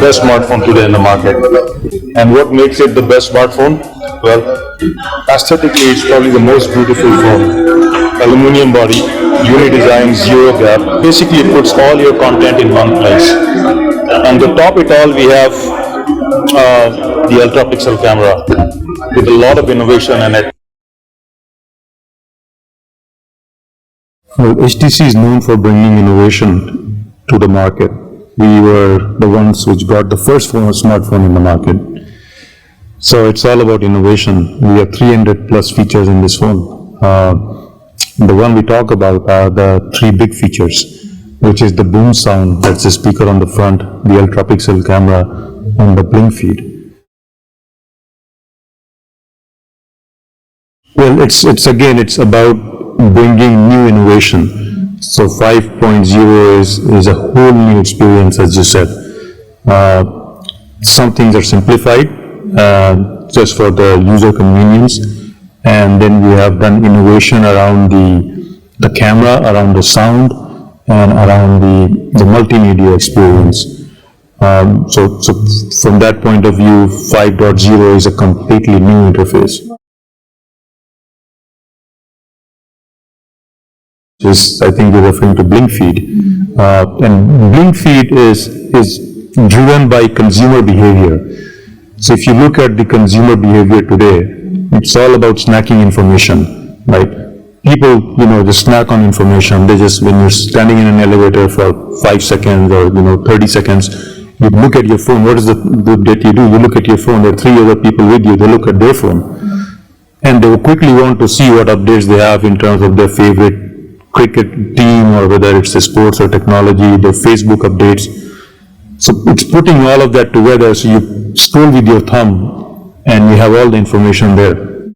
best smartphone today in the market. And what makes it the best smartphone? Well, aesthetically, it's probably the most beautiful phone. Aluminium body, uni design, zero gap. Basically, it puts all your content in one place. And to top it all, we have the ultra pixel camera with a lot of innovation in it. Well, HTC is known for bringing innovation to the market. We were the ones which brought the first smartphone in the market. So it's all about innovation. We have 300 plus features in this phone. The one we talk about are the three big features, which is the boom sound, that's the speaker on the front, the ultra pixel camera, and the BlinkFeed. Well, it's about bringing new innovation. So 5.0 is a whole new experience, as you said. Some things are simplified just for the user convenience, and then we have done innovation around the camera, around the sound, and around the multimedia experience. So from that point of view, 5.0 is a completely new interface. I think you're referring to BlinkFeed, and BlinkFeed is driven by consumer behavior. So if you look at the consumer behavior today, it's all about snacking information, right? People, just snack on information. They just, when you're standing in an elevator for 5 seconds or 30 seconds, you look at your phone. What is that you do? You look at your phone. There are 3 other people with you. They look at their phone, and they will quickly want to see what updates they have in terms of their favorite cricket team, or whether it's the sports or technology, the Facebook updates. So it's putting all of that together, so you scroll with your thumb and you have all the information there.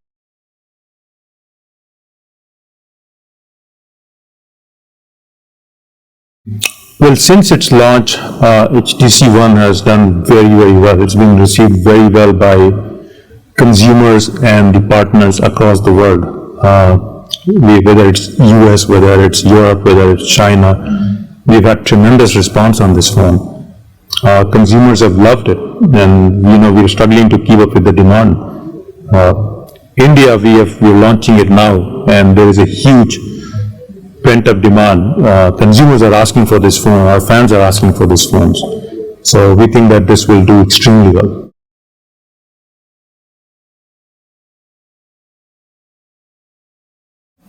Well, since its launch, HTC One has done very, very well. It's been received very well by consumers and the partners across the world. Whether it's US, whether it's Europe, whether it's China, we've had tremendous response on this phone. Consumers have loved it, and we're struggling to keep up with the demand. India, we're launching it now, and there is a huge pent-up demand. Consumers are asking for this phone, our fans are asking for these phones. So we think that this will do extremely well.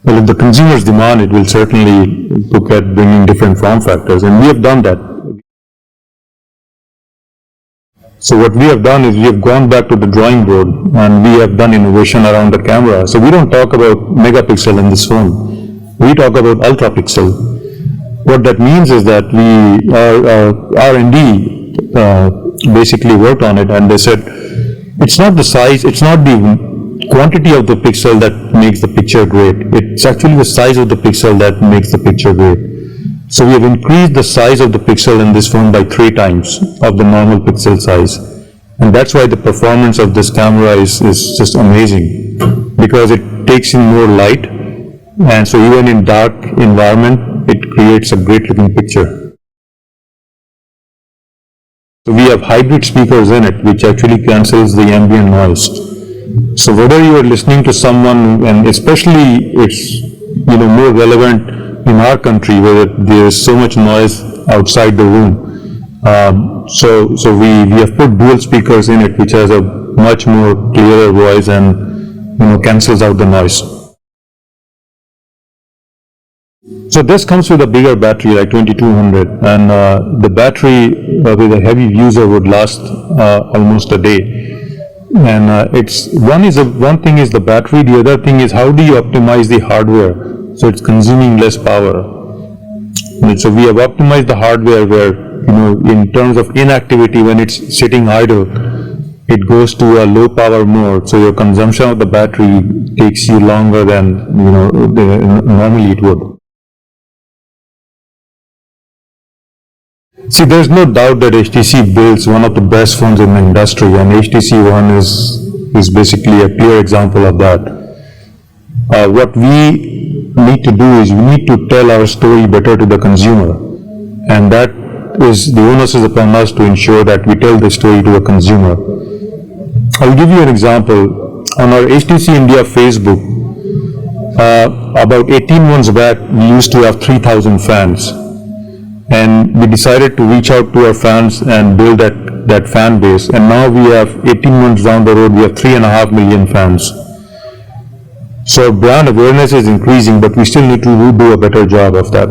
Well, if the consumers demand, it will certainly look at bringing different form factors, and we have done that. So what we have done is we have gone back to the drawing board, and we have done innovation around the camera. So we don't talk about megapixel in this phone. We talk about ultra pixel. What that means is that our R&D basically worked on it, and they said it's not the size, it's not the quantity of the pixel that makes the picture great. It's actually the size of the pixel that makes the picture great. So we have increased the size of the pixel in this phone by 3 times of the normal pixel size. And that's why the performance of this camera is just amazing, because it takes in more light, and so even in dark environment, it creates a great looking picture. So we have hybrid speakers in it, which actually cancels the ambient noise. So whether you are listening to someone, and especially it's more relevant in our country where there is so much noise outside the room. So we have put dual speakers in it, which has a much more clearer voice and cancels out the noise. So this comes with a bigger battery, like 2200, and the battery with a heavy user would last almost a day. And one thing is the battery, the other thing is how do you optimize the hardware so it's consuming less power. And so we have optimized the hardware where, in terms of inactivity, when it's sitting idle, it goes to a low power mode, so your consumption of the battery takes you longer than normally it would. See, there's no doubt that HTC builds one of the best phones in the industry, and HTC One is basically a clear example of that. What we need to do is we need to tell our story better to the consumer, and that is the onus is upon us to ensure that we tell the story to a consumer. I'll give you an example. On our HTC India Facebook, about 18 months back, we used to have 3,000 fans. And we decided to reach out to our fans and build that fan base. And now we have 18 months down the road, we have 3.5 million fans. So our brand awareness is increasing, but we still need to do a better job of that.